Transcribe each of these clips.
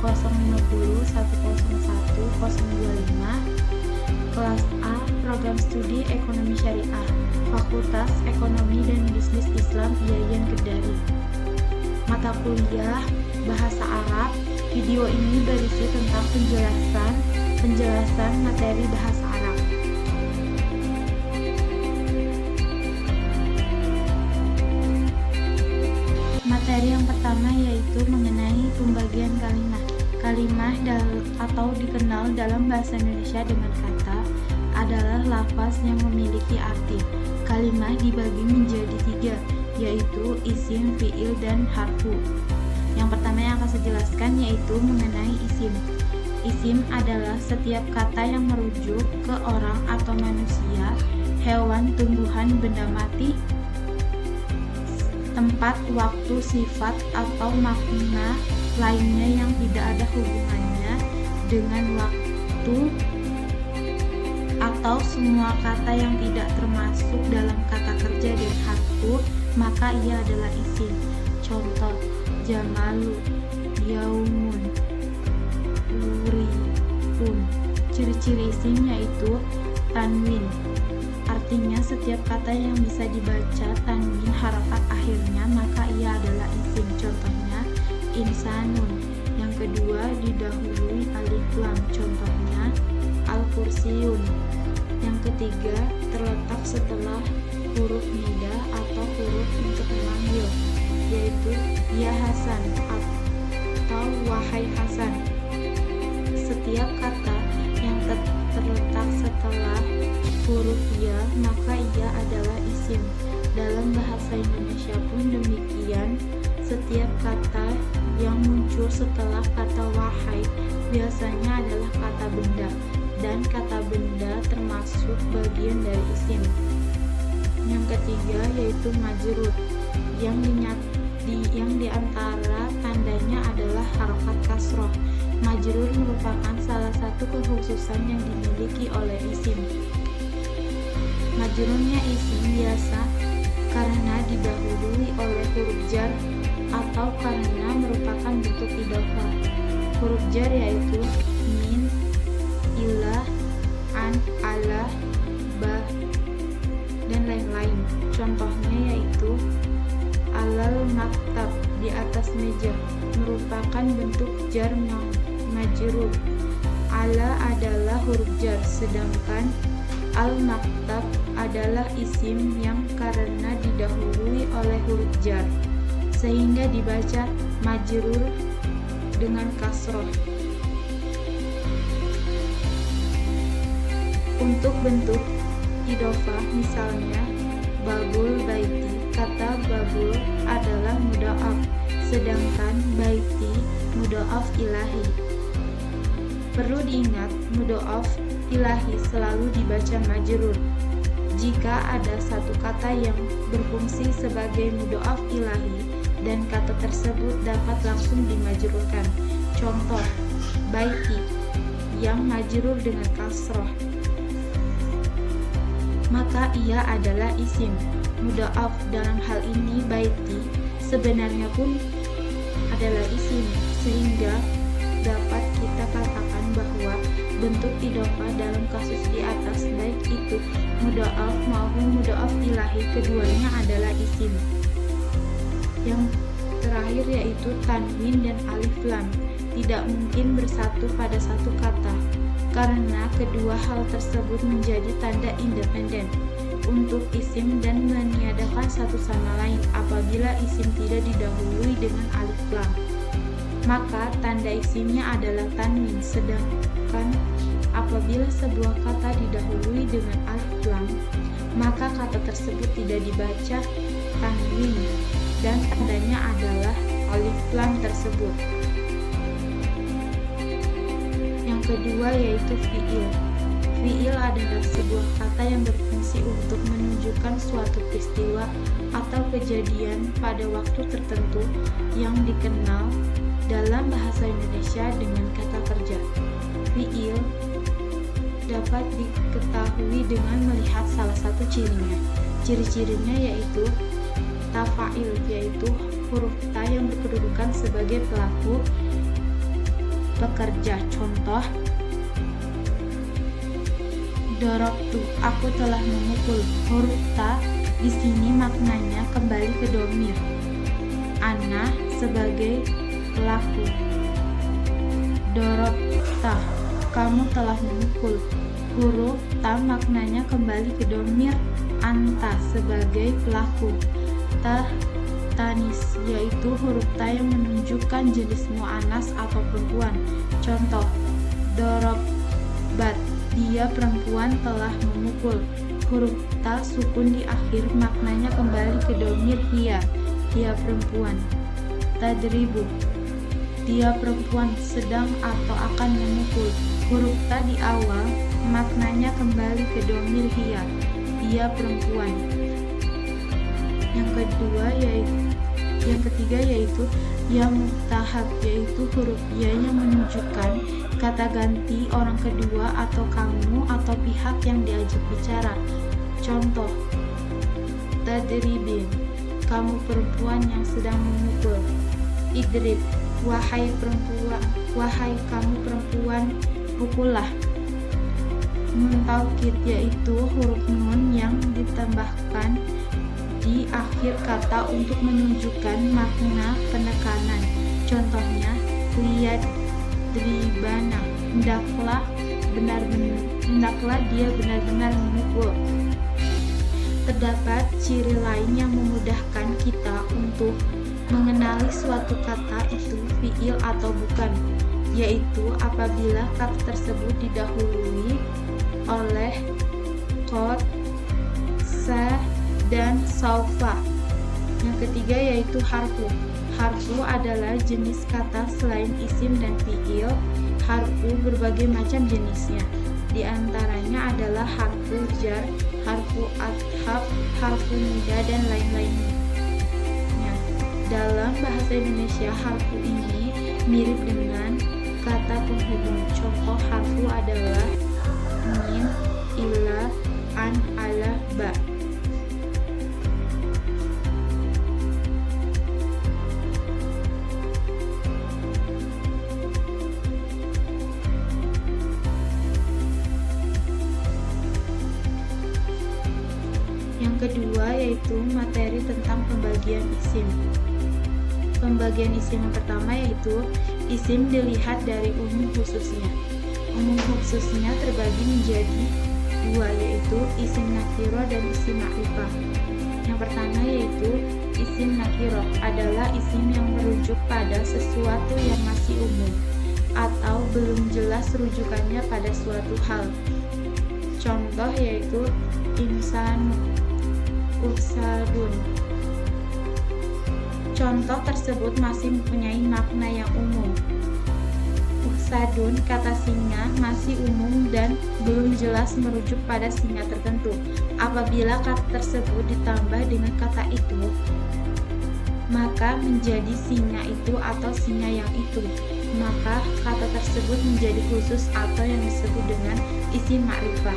050 101 025. Kelas A, Program Studi Ekonomi Syariah, Fakultas Ekonomi dan Bisnis Islam IAIN Kendari. Mata kuliah Bahasa Arab. Video ini berisi tentang penjelasan materi bahasa Arab. Materi yang pertama yaitu mengenai pembagian kalimah. Kalimah atau dikenal dalam bahasa Indonesia dengan kata adalah lafaz yang memiliki arti. Kalimah dibagi menjadi 3, yaitu isim, fiil, dan harfu. Yang pertama yang akan saya jelaskan yaitu mengenai isim. Isim adalah setiap kata yang merujuk ke orang atau manusia, hewan, tumbuhan, benda mati, tempat, waktu, sifat, atau makna lainnya yang tidak ada hubungannya dengan waktu, atau semua kata yang tidak termasuk dalam kata kerja dan harfu, maka ia adalah isim. Contoh: jamalu, yaumun, uripun. Ciri-ciri isim yaitu tanwin. Artinya setiap kata yang bisa dibaca tanwin harakat akhirnya maka ia adalah isim. Contohnya insanun. Yang kedua didahului alif lam. Contohnya al-kursiyun. Yang ketiga terletak setelah huruf nida atau huruf untuk memanggil, yaitu ya Hasan atau wahai Hasan. Setiap kata yang terletak setelah huruf ya maka ia adalah isim. Dalam bahasa Indonesia pun demikian. Setiap kata yang muncul setelah kata wahai biasanya adalah kata benda, dan kata benda termasuk bagian dari isim. Yang ketiga yaitu majrur, yang diantara tandanya adalah harokat kasroh. Majrur merupakan salah satu kekhususan yang dimiliki oleh isim. Majrurnya isim biasa karena didahului oleh huruf jar atau karena merupakan bentuk idhofah. Huruf jar yaitu min, ilah, an, ala, ba, dan lain-lain. Contohnya yaitu alal maktab, di atas meja, merupakan bentuk jar majrur. Ala adalah huruf jar, sedangkan al-maktab adalah isim yang karena didahului oleh huruf jar sehingga dibaca majrur dengan kasroh. Untuk bentuk idhofah misalnya babul baiti, kata babul adalah mudha'af, sedangkan baiti mudha'af ilahi. Perlu diingat, mudha'af ilahi selalu dibaca majrur. Jika ada satu kata yang berfungsi sebagai mudha'af ilahi dan kata tersebut dapat langsung dimajrurkan. Contoh, baiti yang majrur dengan kasroh, maka ia adalah isim. Mudha'af dalam hal ini baiti sebenarnya pun adalah isim, sehingga dapat kita katakan bahwa bentuk idhofah dalam kasus di atas, baik itu mudha'af maupun mudha'af ilahi, keduanya adalah isim. Yang terakhir yaitu tanwin dan alif lam tidak mungkin bersatu pada satu kata karena kedua hal tersebut menjadi tanda independen untuk isim dan meniadakan satu sama lain. Apabila isim tidak didahului dengan alif lam, maka tanda isimnya adalah tanwin, sedangkan apabila sebuah kata didahului dengan alif lam, maka kata tersebut tidak dibaca tanwin dan tandanya adalah alif lam tersebut. Yang kedua yaitu fiil. Fiil adalah sebuah kata yang berfungsi untuk menunjukkan suatu peristiwa atau kejadian pada waktu tertentu yang dikenal dalam bahasa Indonesia dengan kata kerja. Fiil dapat diketahui dengan melihat salah satu cirinya. Ciri-cirinya yaitu tafa'il, yaitu huruf ta yang berkedudukan sebagai pelaku bekerja. Contoh, dorobtu, aku telah memukul. Huruf ta di sini maknanya kembali ke domir. Ana sebagai pelaku. Dorobta, kamu telah memukul. Huruf ta maknanya kembali ke domir. Anta sebagai pelaku. Tanis, yaitu huruf ta yang menunjukkan jenis mu'annas atau perempuan. Contoh, dorobat, dia perempuan telah memukul. Huruf ta sukun di akhir maknanya kembali ke domir hiya, dia perempuan. Tadribu, dia perempuan sedang atau akan memukul. Huruf ta di awal maknanya kembali ke domir hiya, dia perempuan. Yang ketiga yaitu ya muftahab, yaitu huruf ya yang menunjukkan kata ganti orang kedua atau kamu atau pihak yang diajak bicara. Contoh, tadribin, kamu perempuan yang sedang memukul. Idrib, wahai kamu perempuan, pukullah. Nun taukid, yaitu huruf nun yang ditambahkan di akhir kata untuk menunjukkan makna penekanan. Contohnya, lihat dribana, hendaklah dia benar-benar memukul. Terdapat ciri lain yang memudahkan kita untuk mengenali suatu kata itu fiil atau bukan, yaitu apabila kata tersebut didahului oleh qad, sa, dan saufa. Yang ketiga yaitu harfu. Harfu adalah jenis kata selain isim dan fiil. Harfu berbagai macam jenisnya. Di antaranya adalah harfu jar, harfu athaf, harfu nida, dan lain-lainnya. Dalam bahasa Indonesia, harfu ini mirip dengan kata penghubung. Contoh harfu adalah min, ila, an, ala, ba. Yang kedua yaitu materi tentang pembagian isim. Pembagian isim yang pertama yaitu isim dilihat dari umum khususnya. Umum khususnya terbagi menjadi dua, yaitu isim nakiro dan isim ma'rifah. Yang pertama yaitu isim nakiro adalah isim yang merujuk pada sesuatu yang masih umum atau belum jelas rujukannya pada suatu hal. Contoh yaitu insanu, ursadun. Contoh tersebut masih mempunyai makna yang umum. Ursadun, kata singa, masih umum dan belum jelas merujuk pada singa tertentu. Apabila kata tersebut ditambah dengan kata itu, maka menjadi singa itu atau singa yang itu. Maka kata tersebut menjadi khusus atau yang disebut dengan isim ma'rifah.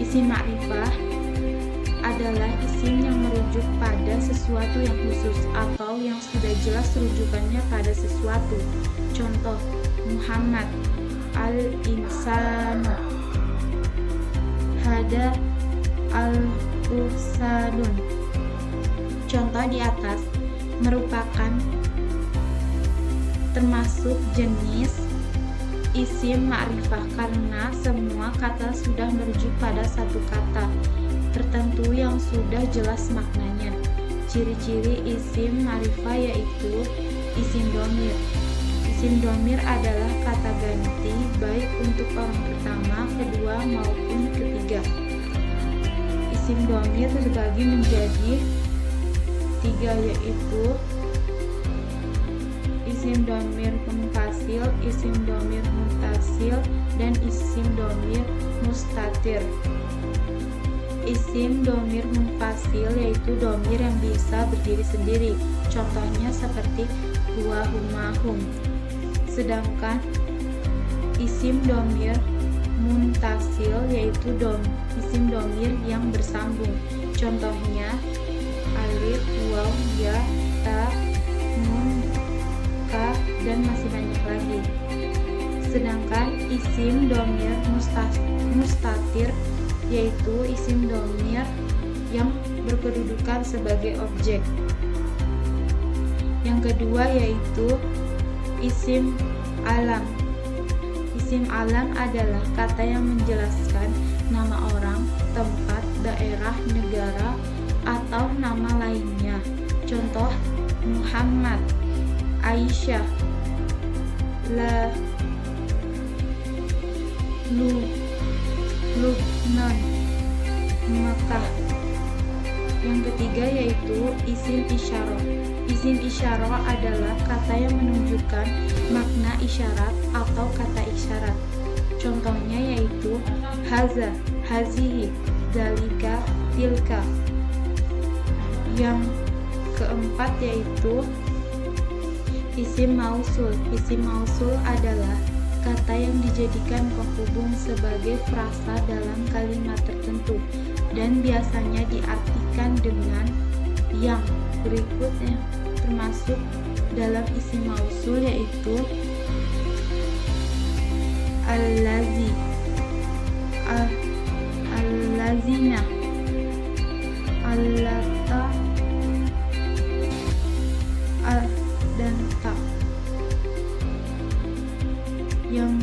Isim ma'rifah adalah isim yang merujuk pada sesuatu yang khusus atau yang sudah jelas rujukannya pada sesuatu. Contoh, Muhammad, al-insanu, hada, al-ursadun. Contoh di atas merupakan termasuk jenis isim ma'rifah karena semua kata sudah merujuk pada satu kata tertentu yang sudah jelas maknanya. Ciri-ciri isim ma'rifah yaitu isim domir. Isim domir adalah kata ganti baik untuk orang pertama, kedua maupun ketiga. Isim domir terbagi menjadi tiga, yaitu isim domir munfasil, isim domir muttasil, dan isim domir mustatir. Isim domir munfasil yaitu domir yang bisa berdiri sendiri. Contohnya seperti huwa, huma, hum. Sedangkan isim domir muntasil yaitu isim domir yang bersambung. Contohnya alif, waw, ya, ta, nun, ka, dan masih banyak lagi. Sedangkan isim dhamir mustatir yaitu isim dhamir yang berkedudukan sebagai objek. Yang kedua yaitu isim alam. Isim alam adalah kata yang menjelaskan nama orang, tempat, daerah, negara, atau nama lainnya. Contoh: Muhammad, Aisyah, Lubnan, Makkah. Yang ketiga yaitu isim isyarah. Isim isyarah adalah kata yang menunjukkan makna isyarat atau kata isyarat. Contohnya yaitu haza, hazihi, dalika, tilka. Yang keempat yaitu isim mausul. Isim mausul adalah kata yang dijadikan penghubung sebagai frasa dalam kalimat tertentu dan biasanya diartikan dengan yang. Berikutnya termasuk dalam isim mausul yaitu allazi, allazina, allata, dan ta. Yang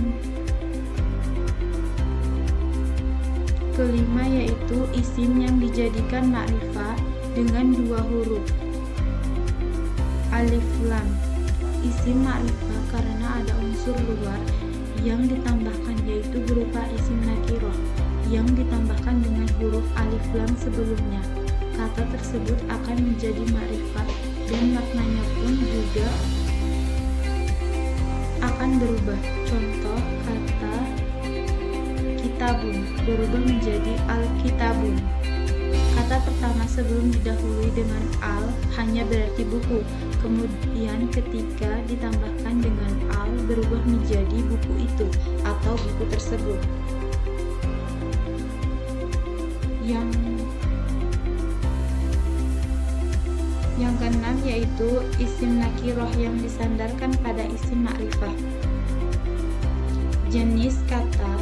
kelima yaitu isim yang dijadikan ma'rifah dengan dua huruf alif lam. Isim ma'rifah karena ada unsur luar yang ditambahkan, yaitu berupa isim nakirah yang ditambahkan dengan huruf alif lam sebelumnya. Kata tersebut akan menjadi ma'rifah dan maknanya pun juga akan berubah. Contoh kata kitabun berubah menjadi al-kitabun. Kata pertama sebelum didahului dengan al hanya berarti buku. Kemudian ketika ditambahkan dengan al berubah menjadi buku itu atau buku tersebut. Yang keenam yaitu isim nakirah yang disandarkan pada isim ma'rifah. Jenis kata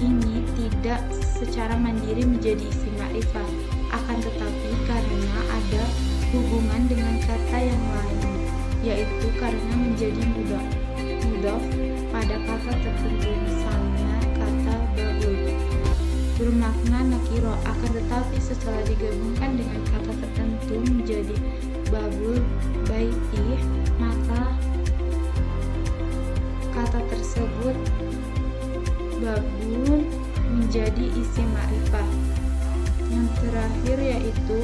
ini tidak secara mandiri menjadi isim ma'rifah, akan tetapi karena ada hubungan dengan kata yang lain, yaitu karena menjadi mudhaf pada kata tertentu. Misalnya kata babul bermakna nakiro, akan tetapi setelah digabungkan dengan kata tertentu menjadi babul baiti, maka kata tersebut babul menjadi isim ma'rifah. Yang terakhir yaitu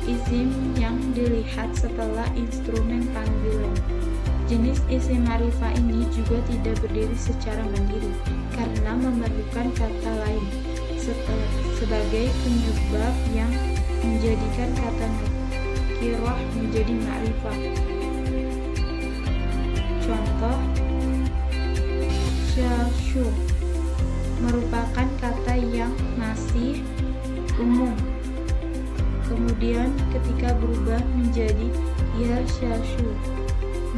isim yang dilihat setelah instrumen panggilan. Jenis isim ma'rifah ini juga tidak berdiri secara mandiri karena memerlukan kata lain sebagai penyebab yang menjadikan kata nakirah menjadi ma'rifah. Contoh: syashu merupakan kata yang masih umum, kemudian ketika berubah menjadi ya syashu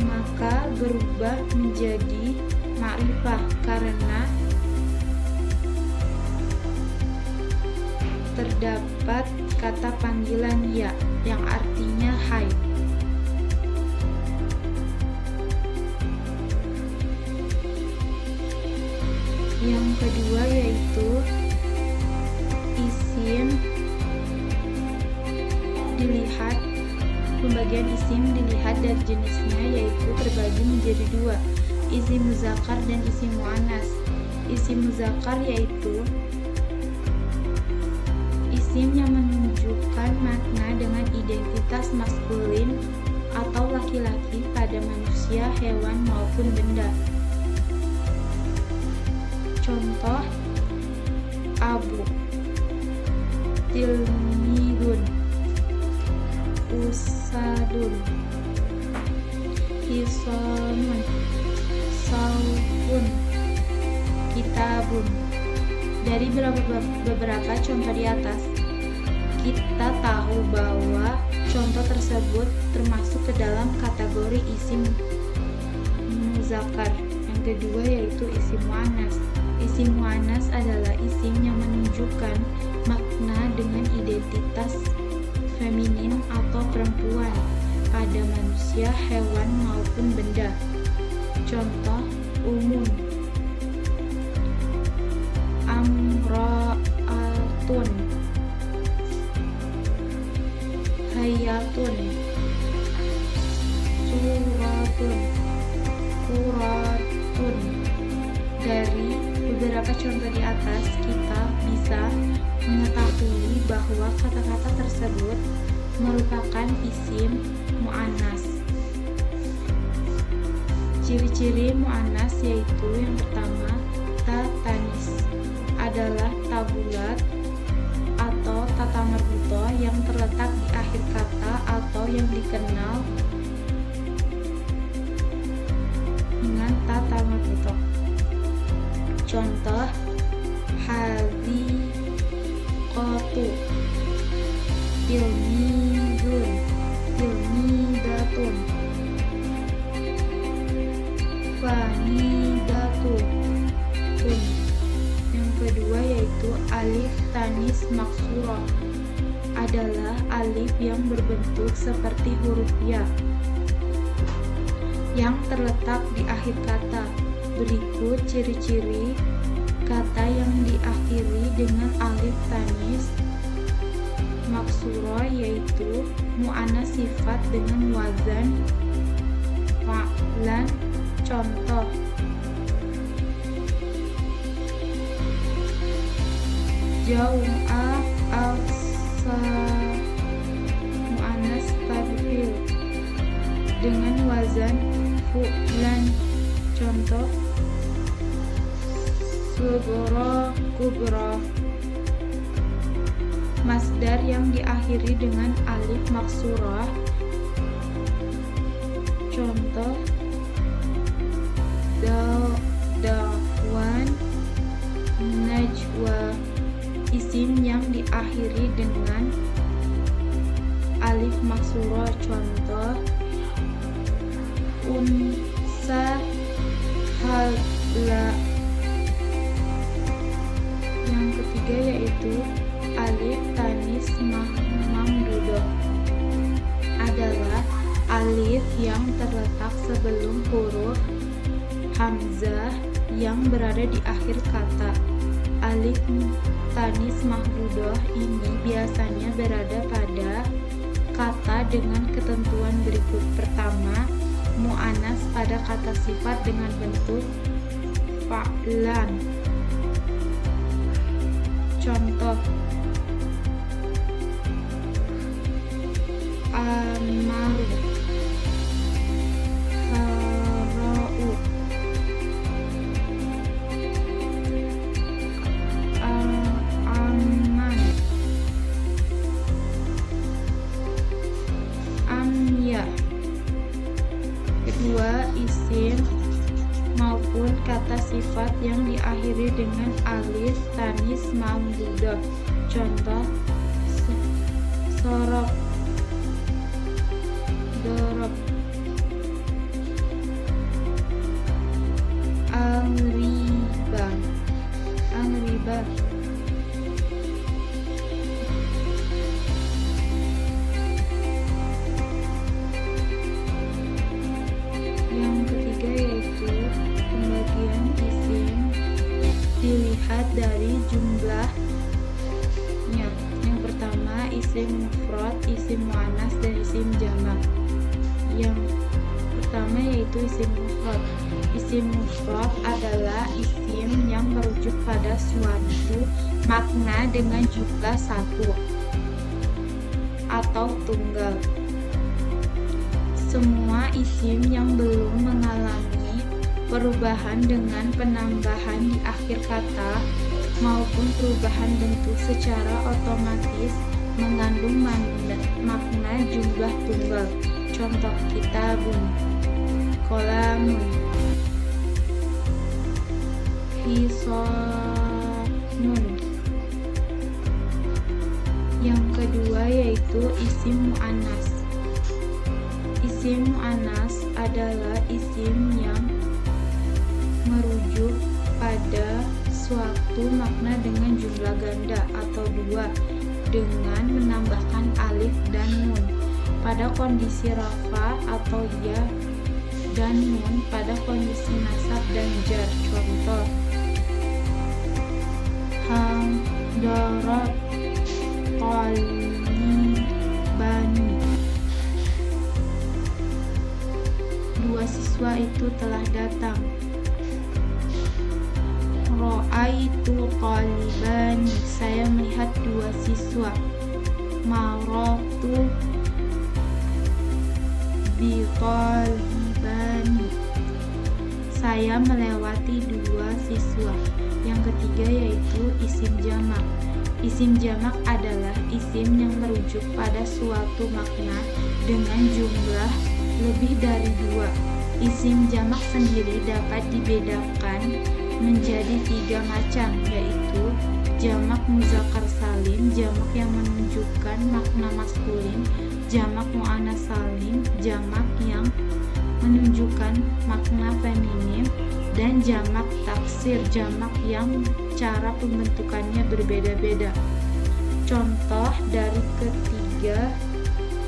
maka berubah menjadi ma'rifah karena terdapat kata panggilan ya yang artinya hai. Yang kedua yaitu isim dilihat. Pembagian isim dilihat dari jenisnya yaitu terbagi menjadi dua, isim muzakkar dan isim muannas. Isim muzakkar yaitu isim yang menunjukkan makna dengan identitas maskulin atau laki-laki pada manusia, hewan maupun benda. Contoh: abu, tilmidun, usadun, hisonun, saufun, kitabun. Dari beberapa contoh di atas, kita tahu bahwa contoh tersebut termasuk ke dalam kategori isim muzakkar. Yang kedua yaitu isim muannas. Isim muannas adalah isim yang menunjukkan makna dengan identitas feminin atau perempuan pada manusia, hewan maupun benda. Contoh umum: amra'atun, hayatun, suratun, quratun. Dari beberapa contoh di atas, kita bisa mengetahui bahwa kata-kata tersebut merupakan isim muannas. Ciri-ciri muannas yaitu yang pertama, ta tanis adalah ta bulat atau tata marbuto yang terletak di akhir kata atau yang dikenal dengan tata marbuto. Contoh hadiqatu, tilmidun, tilmidatun, fanidatun. Yang kedua yaitu alif tanis maksurah adalah alif yang berbentuk seperti huruf ya yang terletak di akhir kata. Berikut ciri-ciri kata yang diakhiri dengan alif tanis maksurah yaitu muannas sifat dengan wazan fa'lan. Contoh jau'a afsa muannas tadhil dengan wazan fu'lan. Contoh sughra kubra. Masdar yang diakhiri dengan alif maksurah. Contoh dawan, najwa. Isim yang diakhiri dengan alif maksurah. Contoh unsa, hala. Yang ketiga yaitu alif tanis mamdudah adalah alif yang terletak sebelum huruf hamzah yang berada di akhir kata. Alif tanis mahdudah ini biasanya berada pada kata dengan ketentuan berikut. Pertama, muannas pada kata sifat dengan bentuk fa'lan. Contoh amaru, hara'u, aman, amya. Kedua, isim maupun kata sifat yang diakhiri dengan alif tanis mamdudah. Contoh sorok, dorob, angriba, angriba. Yang ketiga yaitu pembagian isim dilihat dari jumlahnya. Yang pertama, isim mufrad, isim muannas, dan isim jamak. Yang pertama yaitu isim mufrad. Isim mufrad adalah isim yang merujuk pada suatu makna dengan jumlah satu atau tunggal. Semua isim yang belum mengalami perubahan dengan penambahan di akhir kata maupun perubahan bentuk secara otomatis mengandung makna jumlah tunggal. Contoh kitabun, kolamun, hisonun. Yang kedua yaitu isim muannas. Isim muannas adalah isim yang merujuk pada suatu makna dengan jumlah ganda atau dua dengan menambahkan alif dan nun pada kondisi rafa atau ya dan nun pada kondisi nasab dan jar. Contoh: hadarat talibani, dua siswa itu telah datang. Ra'aitu talibani, saya melihat dua siswa. Maratu bi talibani, saya melewati dua siswa. Yang ketiga yaitu isim jamak. Isim jamak adalah isim yang merujuk pada suatu makna dengan jumlah lebih dari dua. Isim jamak sendiri dapat dibedakan menjadi tiga macam, yaitu jamak muzakkar salim, jamak yang menunjukkan makna maskulin, jamak muannats salim, jamak yang menunjukkan makna feminim, dan jamak taksir, jamak yang cara pembentukannya berbeda-beda. Contoh dari ketiga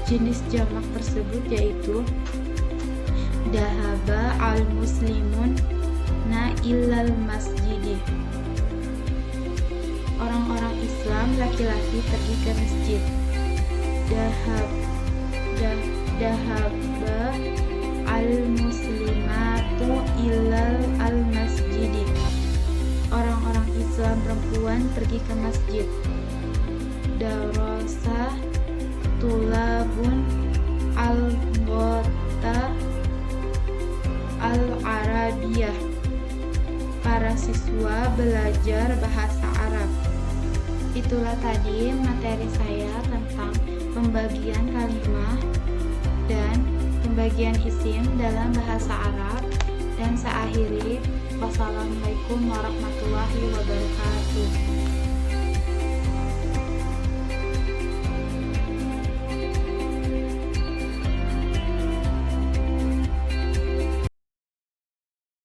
jenis jamak tersebut yaitu dahaba al-muslimun na illal masjidi, orang-orang Islam laki-laki pergi ke masjid. Dahaba al-muslimatu illal al-masjidi, orang-orang Islam perempuan pergi ke masjid. Darasa tulabun al-ghota al-arabiyah, para siswa belajar bahasa Arab. Itulah tadi materi saya tentang pembagian kalimat dan pembagian isim dalam bahasa Arab, dan saya akhiri. Wassalamualaikum warahmatullahi wabarakatuh.